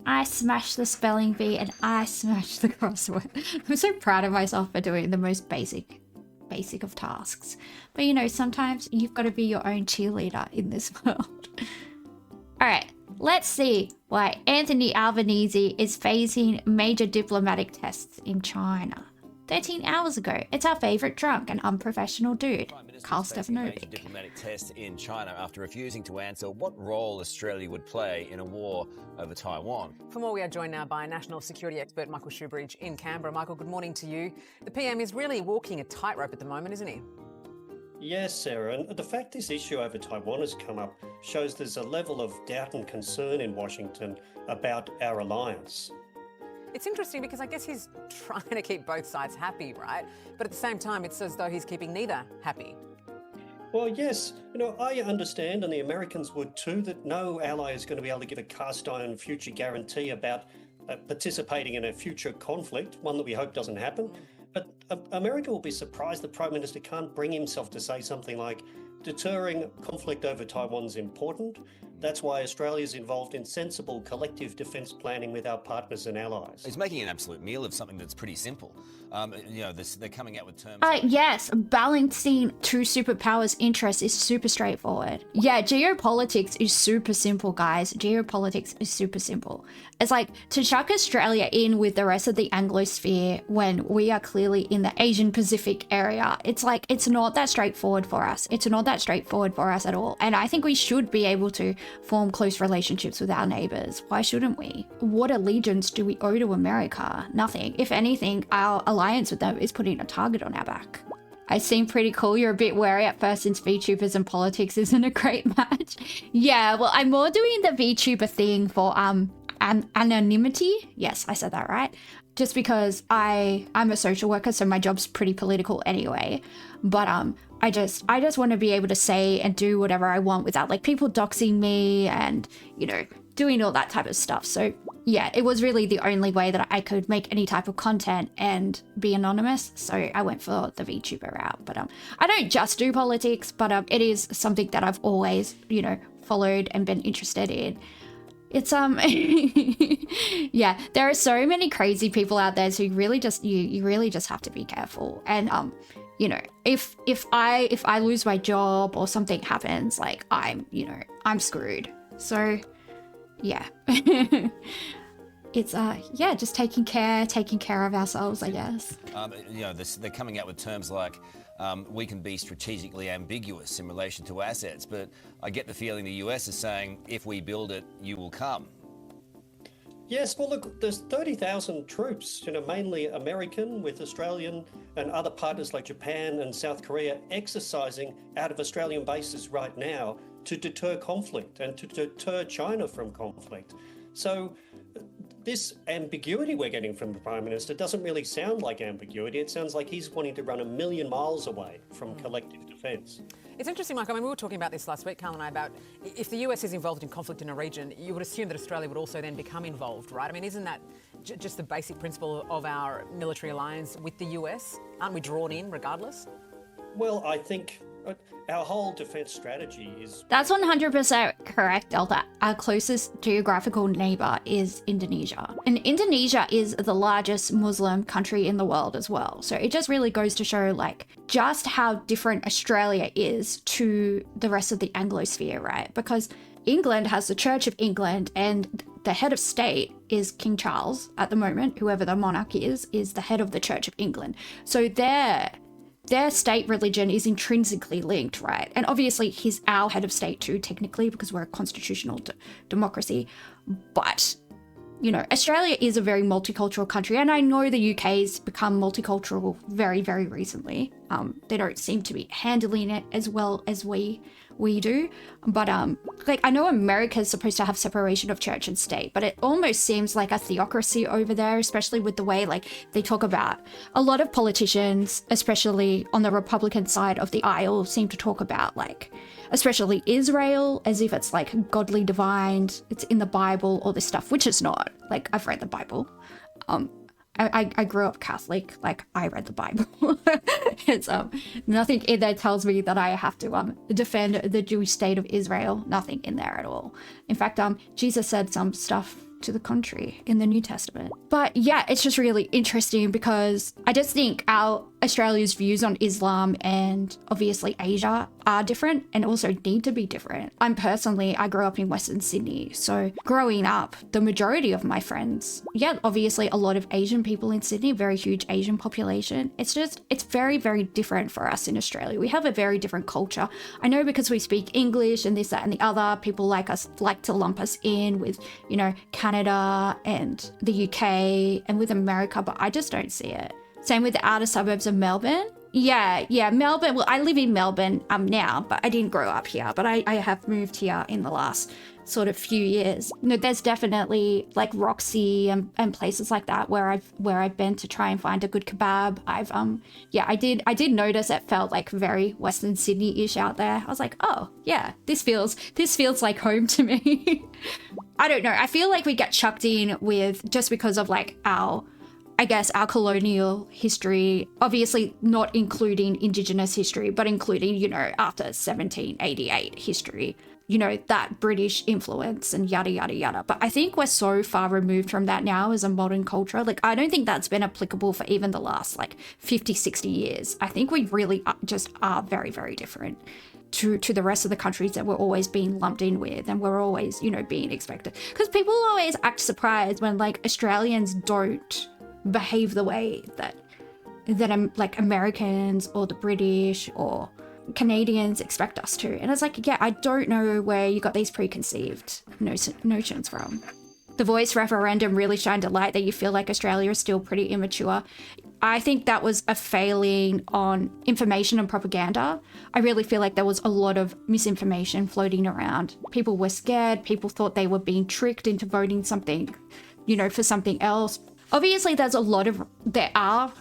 I smashed the spelling bee and I smashed the crossword. I'm so proud of myself for doing the most basic of tasks. But you know, sometimes you've got to be your own cheerleader in this world. Alright, let's see why Anthony Albanese is facing major diplomatic tests in China. 13 hours ago, it's our favourite drunk and unprofessional dude, Carl Stefanovic. Diplomatic test in China after refusing to answer what role Australia would play in a war over Taiwan. For more, we are joined now by national security expert Michael Shoebridge in Canberra. Michael, good morning to you. The PM is really walking a tightrope at the moment, isn't he? Yes, Sarah, and the fact this issue over Taiwan has come up shows there's a level of doubt and concern in Washington about our alliance. It's interesting because I guess he's trying to keep both sides happy, right? But at the same time, it's as though he's keeping neither happy. Well, yes, you know, I understand, and the Americans would too, that no ally is going to be able to give a cast-iron future guarantee about participating in a future conflict, one that we hope doesn't happen. But America will be surprised the Prime Minister can't bring himself to say something like, deterring conflict over Taiwan's important. That's why Australia is involved in sensible collective defence planning with our partners and allies. He's making an absolute meal of something that's pretty simple. You know, they're coming out with terms. Yes, balancing two superpowers' interests is super straightforward. Yeah, geopolitics is super simple, guys. Geopolitics is super simple. It's like to chuck Australia in with the rest of the Anglosphere when we are clearly in the Asian Pacific area. It's like, it's not that straightforward for us. It's not that straightforward for us at all. And I think we should be able to form close relationships with our neighbors. Why shouldn't we? What allegiance do we owe to America? Nothing. If anything, our alliance with them is putting a target on our back. I seem pretty cool. You're a bit wary at first since VTubers and politics isn't a great match. Yeah, well, I'm more doing the VTuber thing for anonymity. Yes, I said that right. Just because I'm a social worker, so my job's pretty political anyway. But I just want to be able to say and do whatever I want without like people doxing me and, you know, doing all that type of stuff. So yeah, it was really the only way that I could make any type of content and be anonymous. So I went for the VTuber route. But I don't just do politics, but it is something that I've always, you know, followed and been interested in. It's yeah, there are so many crazy people out there, so you really just you really just have to be careful. And you know, if I lose my job or something happens, like I'm screwed. So yeah. It's yeah, just taking care of ourselves, I guess. You know, they're coming out with terms like we can be strategically ambiguous in relation to assets, but I get the feeling the US is saying, if we build it, you will come. Yes, well, look, there's 30,000 troops, you know, mainly American with Australian and other partners like Japan and South Korea exercising out of Australian bases right now to deter conflict and to deter China from conflict. So this ambiguity we're getting from the Prime Minister doesn't really sound like ambiguity. It sounds like he's wanting to run a million miles away from collective defence. It's interesting, Mike. I mean, we were talking about this last week, Carl and I, about if the US is involved in conflict in a region, you would assume that Australia would also then become involved, right? I mean, isn't that just the basic principle of our military alliance with the US? Aren't we drawn in regardless? Well, I think our whole defence strategy is... That's 100% correct, Delta. Our closest geographical neighbour is Indonesia. And Indonesia is the largest Muslim country in the world as well. So it just really goes to show like just how different Australia is to the rest of the Anglosphere, right? Because England has the Church of England and the head of state is King Charles at the moment. Whoever the monarch is the head of the Church of England. So their state religion is intrinsically linked, right? And obviously he's our head of state too, technically, because we're a constitutional democracy. But, you know, Australia is a very multicultural country, and I know the UK's become multicultural very, very recently. They don't seem to be handling it as well as we do. But like, I know America's supposed to have separation of church and state, but it almost seems like a theocracy over there, especially with the way like they talk about a lot of politicians, especially on the Republican side of the aisle, seem to talk about like, especially Israel, as if it's like godly divine, it's in the Bible, all this stuff, which is not. Like, I've read the Bible. I grew up Catholic, like I read the Bible. It's nothing in there tells me that I have to defend the Jewish state of Israel. Nothing in there at all. In fact, Jesus said some stuff to the country in the New Testament. But yeah, it's just really interesting because I just think Australia's views on Islam and obviously Asia are different and also need to be different. I grew up in Western Sydney, so growing up, the majority of my friends, obviously a lot of Asian people in Sydney, very huge Asian population. It's very, very different for us in Australia. We have a very different culture. I know because we speak English and this, that, and the other, people like to lump us in with, Canada and the UK and with America, but I just don't see it. Same with the outer suburbs of Melbourne. Yeah, Melbourne. Well, I live in Melbourne now, but I didn't grow up here. But I have moved here in the last sort of few years. There's definitely like Roxy and places like that where I've been to try and find a good kebab. I did notice it felt like very Western Sydney-ish out there. I was like, oh yeah, this feels like home to me. I don't know. I feel like we get chucked in with just because of like our colonial history, obviously not including Indigenous history, but including, after 1788 history, that British influence and yada, yada, yada. But I think we're so far removed from that now as a modern culture. Like, I don't think that's been applicable for even the last 50, 60 years. I think we really just are very, very different to the rest of the countries that we're always being lumped in with, and we're always, being expected. Because people always act surprised when Australians don't behave the way that Americans or the British or Canadians expect us to. And it's I don't know where you got these preconceived notions from. The voice referendum really shined a light that you feel like Australia is still pretty immature. I think that was a failing on information and propaganda. I really feel like there was a lot of misinformation floating around. People were scared. People thought they were being tricked into voting something, for something else. Obviously, I don't want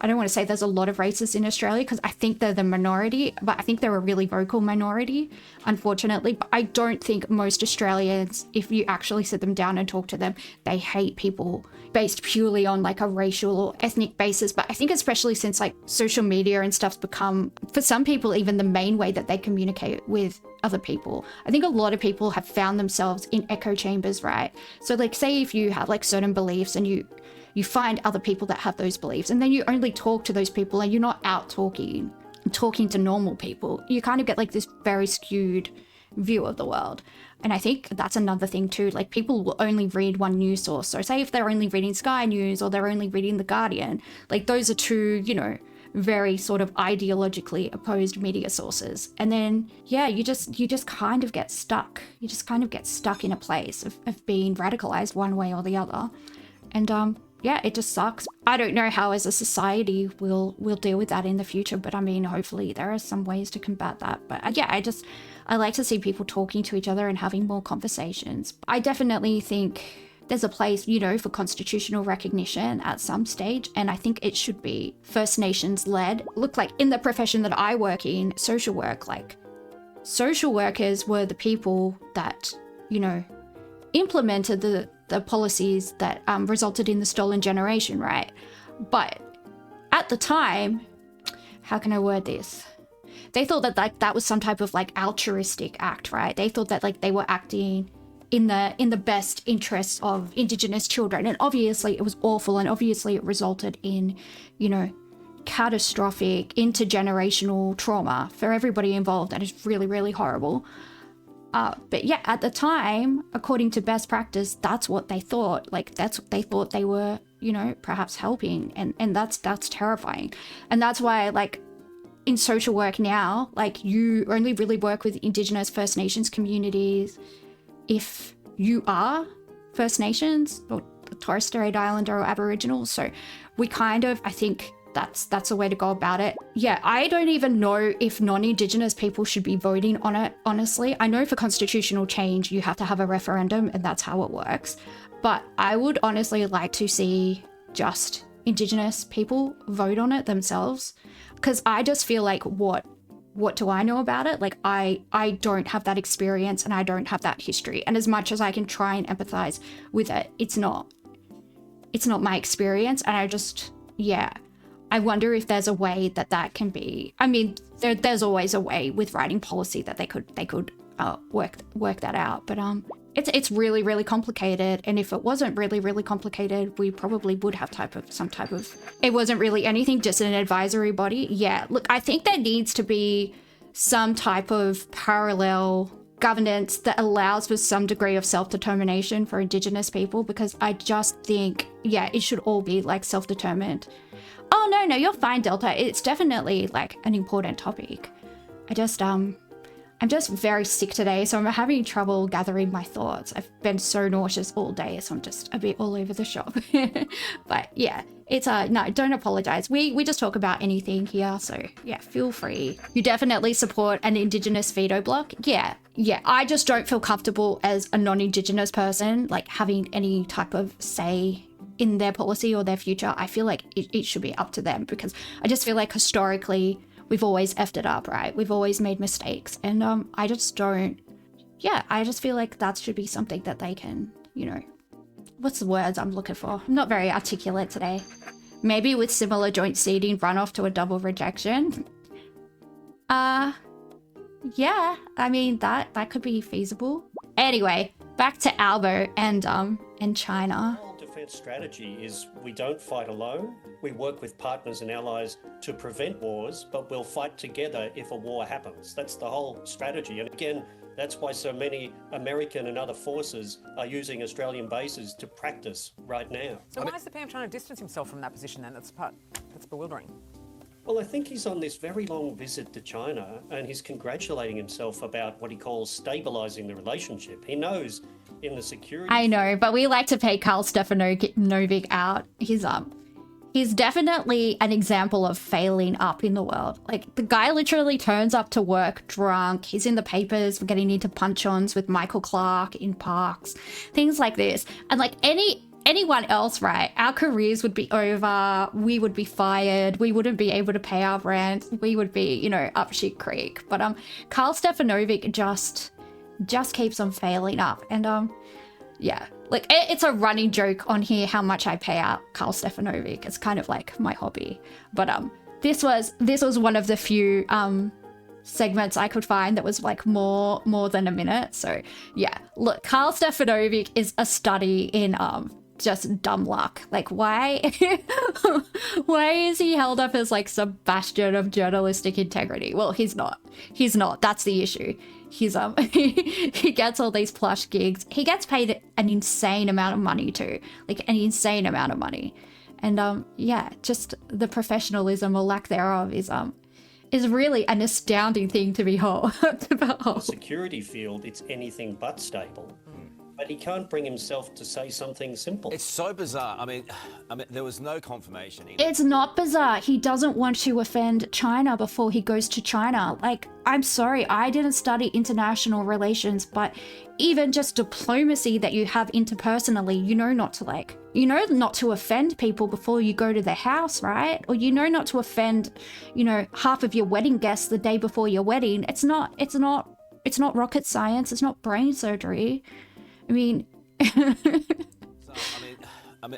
to say there's a lot of racists in Australia because I think they're the minority, but I think they're a really vocal minority, unfortunately. But I don't think most Australians, if you actually sit them down and talk to them, they hate people based purely on a racial or ethnic basis. But I think especially since social media and stuff's become, for some people, even the main way that they communicate with other people. I think a lot of people have found themselves in echo chambers, right? So say if you have certain beliefs and you find other people that have those beliefs, and then you only talk to those people and you're not out talking to normal people, you kind of get this very skewed view of the world. And I think that's another thing too, people will only read one news source. So say if they're only reading Sky News or they're only reading The Guardian, those are two, very sort of ideologically opposed media sources. And then, you just kind of get stuck. You just kind of get stuck in a place of being radicalized one way or the other. And it just sucks. I don't know how as a society we'll deal with that in the future, but I mean, hopefully there are some ways to combat that. But I like to see people talking to each other and having more conversations. I definitely think there's a place, for constitutional recognition at some stage, and I think it should be First Nations led. Look, in the profession that I work in, social work, social workers were the people that, implemented the policies that resulted in the stolen generation, right? But at the time, how can I word this? They thought that that was some type of altruistic act, right? They thought that they were acting in the best interests of Indigenous children, and obviously it was awful, and obviously it resulted in, catastrophic intergenerational trauma for everybody involved. That is really, really horrible. But at the time, according to best practice, that's what they thought. That's what they thought they were, perhaps helping. And that's terrifying. And that's why, in social work now, you only really work with Indigenous First Nations communities if you are First Nations or Torres Strait Islander or Aboriginal. So we kind of, I think, that's a way to go about it. Yeah, I don't even know if non-Indigenous people should be voting on it, honestly. I know for constitutional change, you have to have a referendum and that's how it works. But I would honestly like to see just Indigenous people vote on it themselves. Because I just feel what do I know about it? I don't have that experience and I don't have that history. And as much as I can try and empathize with it, it's not my experience. And I wonder if there's a way that can be. I mean, there's always a way with writing policy that they could work that out. But it's really, really complicated. And if it wasn't really, really complicated, we probably would have some type of, it wasn't really anything, just an advisory body. Yeah, look, I think there needs to be some type of parallel governance that allows for some degree of self-determination for Indigenous people, because I just think, yeah, it should all be like self-determined. Oh, no, you're fine, Delta. It's definitely like an important topic. I'm just very sick today, so I'm having trouble gathering my thoughts. I've been so nauseous all day, so I'm just a bit all over the shop. But yeah, it's no, don't apologize. We just talk about anything here, so yeah, feel free. You definitely support an Indigenous veto block? Yeah. I just don't feel comfortable as a non-Indigenous person, like having any type of say in their policy or their future. I feel like it should be up to them, because I just feel like historically, we've always effed it up, right? We've always made mistakes. And I just don't, yeah, I just feel like that should be something that they can, you know, what's the words I'm looking for? I'm not very articulate today. Maybe with similar joint seeding runoff to a double rejection. Yeah, I mean, that could be feasible. Anyway, back to Albo and China. Defense strategy is we don't fight alone. We work with partners and allies to prevent wars, but we'll fight together if a war happens. That's the whole strategy. And again, that's why so many American and other forces are using Australian bases to practice right now. So why is the PM trying to distance himself from that position then? That's bewildering. Well, I think he's on this very long visit to China, and he's congratulating himself about what he calls stabilising the relationship. He knows in the security... I know, but we like to pay Karl Stefanovic out. He's definitely an example of failing up in the world. Like, the guy literally turns up to work drunk. He's in the papers for getting into punch-ons with Michael Clark in parks, things like this. And like anyone else, right? Our careers would be over. We would be fired. We wouldn't be able to pay our rent. We would be, you know, up shit creek. But Karl Stefanovic just keeps on failing up. And yeah, like it's a running joke on here how much I pay out Karl Stefanovic. It's kind of like my hobby. But this was one of the few segments I could find that was like more than a minute. So yeah, look, Karl Stefanovic is a study in just dumb luck. Like, why is he held up as like some bastion of journalistic integrity? Well, he's not. That's the issue. He's he gets all these plush gigs. He gets paid an insane amount of money too, like an insane amount of money. And yeah, just the professionalism or lack thereof is really an astounding thing to behold. The security field, it's anything but stable. But he can't bring himself to say something simple. It's so bizarre. I mean, there was no confirmation. It's not bizarre. He doesn't want to offend China before he goes to China. Like, I'm sorry, I didn't study international relations, but even just diplomacy that you have interpersonally, you know not to offend people before you go to their house, right? Or you know not to offend, you know, half of your wedding guests the day before your wedding. It's not rocket science. It's not brain surgery. I mean,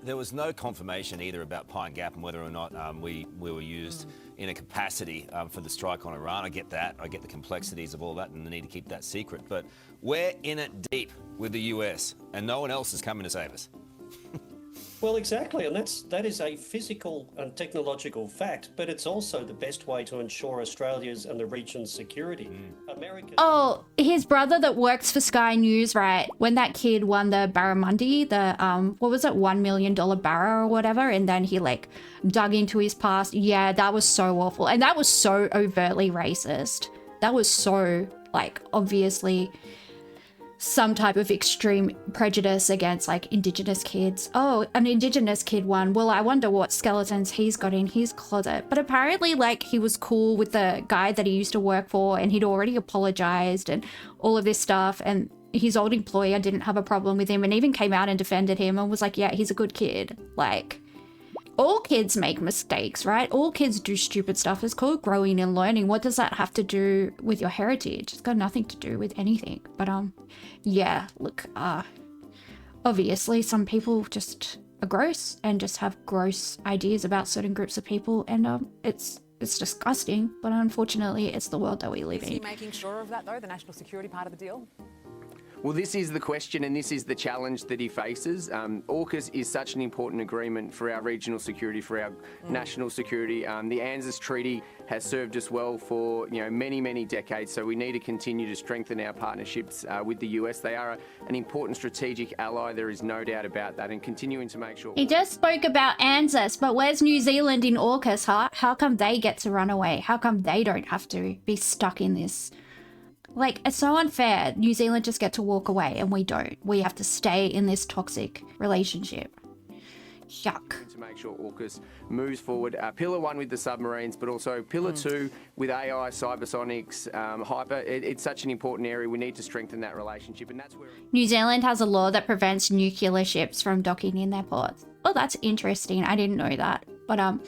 there was no confirmation either about Pine Gap and whether or not we were used in a capacity for the strike on Iran. I get that. I get the complexities of all that and the need to keep that secret. But we're in it deep with the US, and no one else is coming to save us. Well, exactly, and that is a physical and technological fact, but it's also the best way to ensure Australia's and the region's security. Oh, his brother that works for Sky News, right? When that kid won the barramundi, the what was it, $1 million barra or whatever, and then he like dug into his past. Yeah, that was so awful, and that was so overtly racist. That was so like obviously some type of extreme prejudice against like Indigenous kids. Oh, an Indigenous kid won. Well, I wonder what skeletons he's got in his closet. But apparently like he was cool with the guy that he used to work for, and he'd already apologized and all of this stuff, and his old employer didn't have a problem with him and even came out and defended him and was like, yeah, he's a good kid. Like, all kids make mistakes, right? All kids do stupid stuff. It's called growing and learning. What does that have to do with your heritage? It's got nothing to do with anything. But yeah, look, obviously some people just are gross and just have gross ideas about certain groups of people, and it's disgusting, but unfortunately it's the world that we live in. Is he making sure of that though, the national security part of the deal? Well, this is the question and this is the challenge that he faces. AUKUS is such an important agreement for our regional security, for our national security. The ANZUS Treaty has served us well for many, many decades, so we need to continue to strengthen our partnerships with the US. They are an important strategic ally, there is no doubt about that, and continuing to make sure... He just spoke about ANZUS, but where's New Zealand in AUKUS, huh? How come they get to run away? How come they don't have to be stuck in this? Like, it's so unfair. New Zealand just get to walk away and we don't. We have to stay in this toxic relationship. Yuck. To make sure AUKUS moves forward. Pillar 1 with the submarines, but also Pillar 2 with AI, cybersonics, hyper. It's such an important area. We need to strengthen that relationship, and that's where... New Zealand has a law that prevents nuclear ships from docking in their ports. Oh, that's interesting. I didn't know that. But,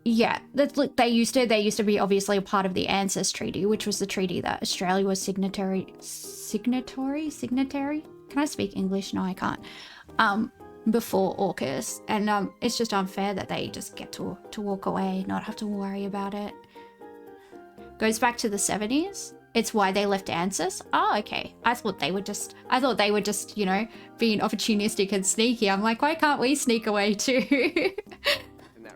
yeah, they used to be obviously a part of the ANZUS Treaty, which was the treaty that Australia was signatory? Can I speak English? No, I can't. Before AUKUS, and it's just unfair that they just get to walk away, not have to worry about it. Goes back to the 70s. It's why they left ANZUS. Oh, okay. I thought they were just, being opportunistic and sneaky. I'm like, why can't we sneak away too?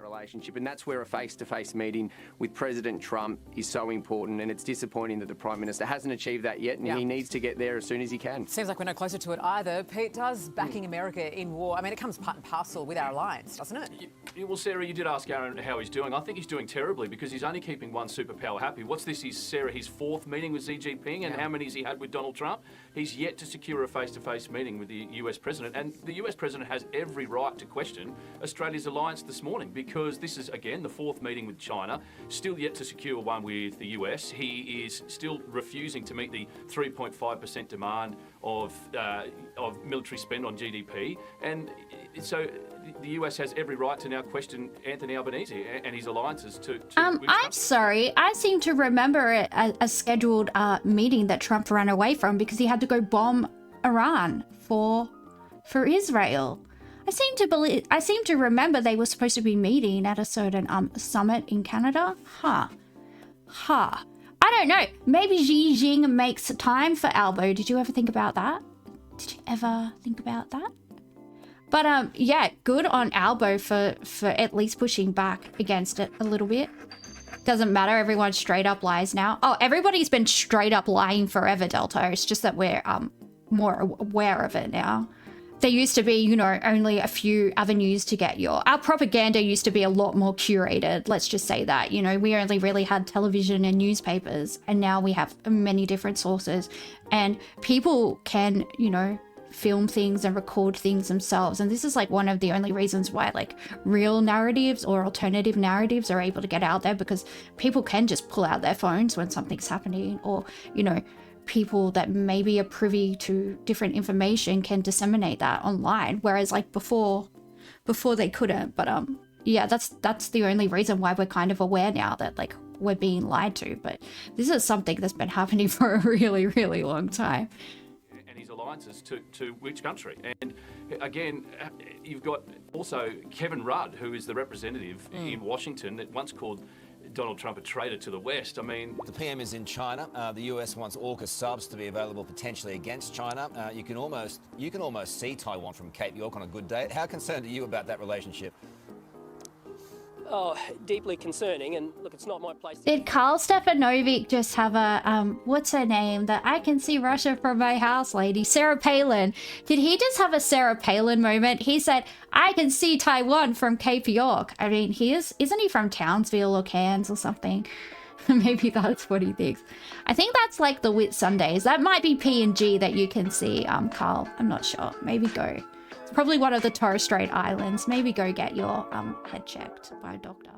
Relationship, and that's where a face-to-face meeting with President Trump is so important, and it's disappointing that the Prime Minister hasn't achieved that yet, and he needs to get there as soon as he can. Seems like we're no closer to it either. Pete, does backing America in war, I mean, it comes part and parcel with our alliance, doesn't it? Well, Sarah, you did ask Aaron how he's doing. I think he's doing terribly because he's only keeping one superpower happy. What's this? Sarah, his 4th meeting with Xi Jinping, and how many has he had with Donald Trump? He's yet to secure a face-to-face meeting with the US President, and the US President has every right to question Australia's alliance this morning because this is, again, the 4th meeting with China, still yet to secure one with the US. He is still refusing to meet the 3.5% demand of military spend on GDP, and so the US has every right to now question Anthony Albanese and his alliances to I'm sorry, I seem to remember a scheduled meeting that Trump ran away from because he had to go bomb Iran for Israel. I seem to remember they were supposed to be meeting at a certain summit in Canada. I don't know. Maybe Xi Jinping makes time for Albo. Did you ever think about that? But yeah, good on Albo for at least pushing back against it a little bit. Doesn't matter, everyone straight up lies now. Oh, everybody's been straight up lying forever, Delta. It's just that we're more aware of it now. There used to be, only a few avenues to get our propaganda used to be a lot more curated. Let's just say that, we only really had television and newspapers, and now we have many different sources, and people can, film things and record things themselves. And this is like one of the only reasons why like real narratives or alternative narratives are able to get out there, because people can just pull out their phones when something's happening, or, people that maybe are privy to different information can disseminate that online, whereas like before they couldn't. But yeah, that's the only reason why we're kind of aware now that like we're being lied to. But this is something that's been happening for a really, really long time. And his alliances to which country? And again, you've got also Kevin Rudd, who is the representative in Washington that once called Donald Trump a traitor to the West. I mean, the PM is in China. The US wants AUKUS subs to be available potentially against China. You can almost see Taiwan from Cape York on a good day. How concerned are you about that relationship? Oh, deeply concerning, and look, it's not my place. Did Karl Stefanovic just have a, what's her name? The I can see Russia from my house lady, Sarah Palin. Did he just have a Sarah Palin moment? He said, I can see Taiwan from Cape York. I mean, isn't he from Townsville or Cairns or something? Maybe that's what he thinks. I think that's like the Whit Sundays. That might be PNG that you can see, Karl. I'm not sure. Maybe go. It's probably one of the Torres Strait Islands. Maybe go get your head checked by a doctor.